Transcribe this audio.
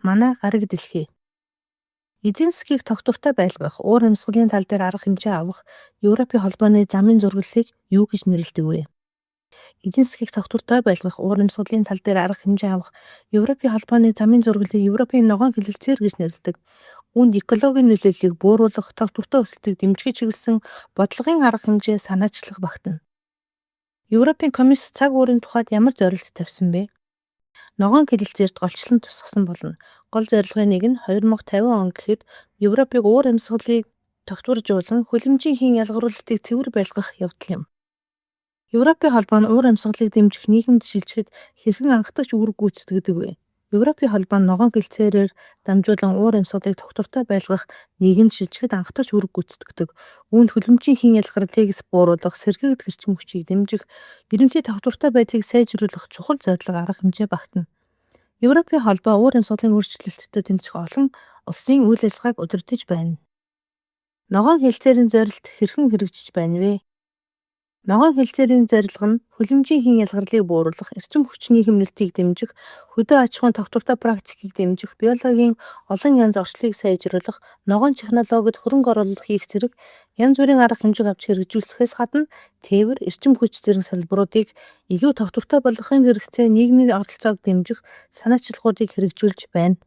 Манай гариг дэлхий. Эдийн засгийг тогтвортой байлгах, уур амьсгалын тал дээр арга хэмжээ авах Европын холбооны замын зургалыг юу гэж нэрлэдэг вэ? Эдийн засгийг тогтвортой байлгах, уур амьсгалын тал дээр арга хэмжээ авах Европын холбооны замын зургалыг Европын ногоон хэлэлцээр гэж нэрлэдэг. Үүнд экологийн нөлөөллийг бууруулах, тогтвортой өсөлтийг дэмжих чиглэсэн бодлогын арга хэмжээ санаачлах багтана. Европын комисс цаг уурын тухайд ямар зорилт тавьсан бэ? Ногоон хэлэлцээрд голчлон тусгасан болно. Гол зорилгын нэг нь 2050 он гэхэд Европыг уур амьсгалыг тогтворжуулан хөлөмжийн хийн ялгаруулалтыг цэвэр байлгах явдал юм. Европын холбоо нь уур амьсгалыг дэмжих нийгэмд шилжихэд хэрхэн анхдагч үүрэг гүйцэтгэдэг вэ? Европын холбоо нь ногоон хэлэлцээрээр дамжуулан уур амьсгалыг тогтвортой байлгах нийгэмд шилжихэд анхдагч үүрэг гүйцэтгэдэг. Үүнд хөлөмжийн хийн ялгаруулалтыг бууруулах, сэргээгдэх эрчим хүчийг дэмжих, ерөнхий тогтвортой байдлыг сайжруулах чухал зорилго арга хэмжээ багтана. Европын холбоо уур амьсгалын өөрчлөлтөд тэмцэх олон улсын үйл ажиллагааг удирдах байна. Ногоон хэлэлцээрийн зорилт хэрхэн хэрэгжиж байна вэ? Ногоон хэлэлцээрийн зорилго нь хөлөмжийн хийн ялгарлыг бууруулах, эрчим хүчний хэмнэлтийг дэмжих, хөдөө аж ахуйн тогтвортой практикийг дэмжих, биологийн олон янз орчлыг сайжруулах, ногоон технологид хөрөнгө оруулалт хийх зэрэг янз бүрийн арга хэмжээг авч хэрэгжүүлэхээс гадна тээвэр, эрчим хүч зэрэг салбаруудыг илүү тогтвортой болгохын хэрэгцээ нийгмийн оролцоог дэмжих санаачилгуудыг хэрэгжүүлж байна.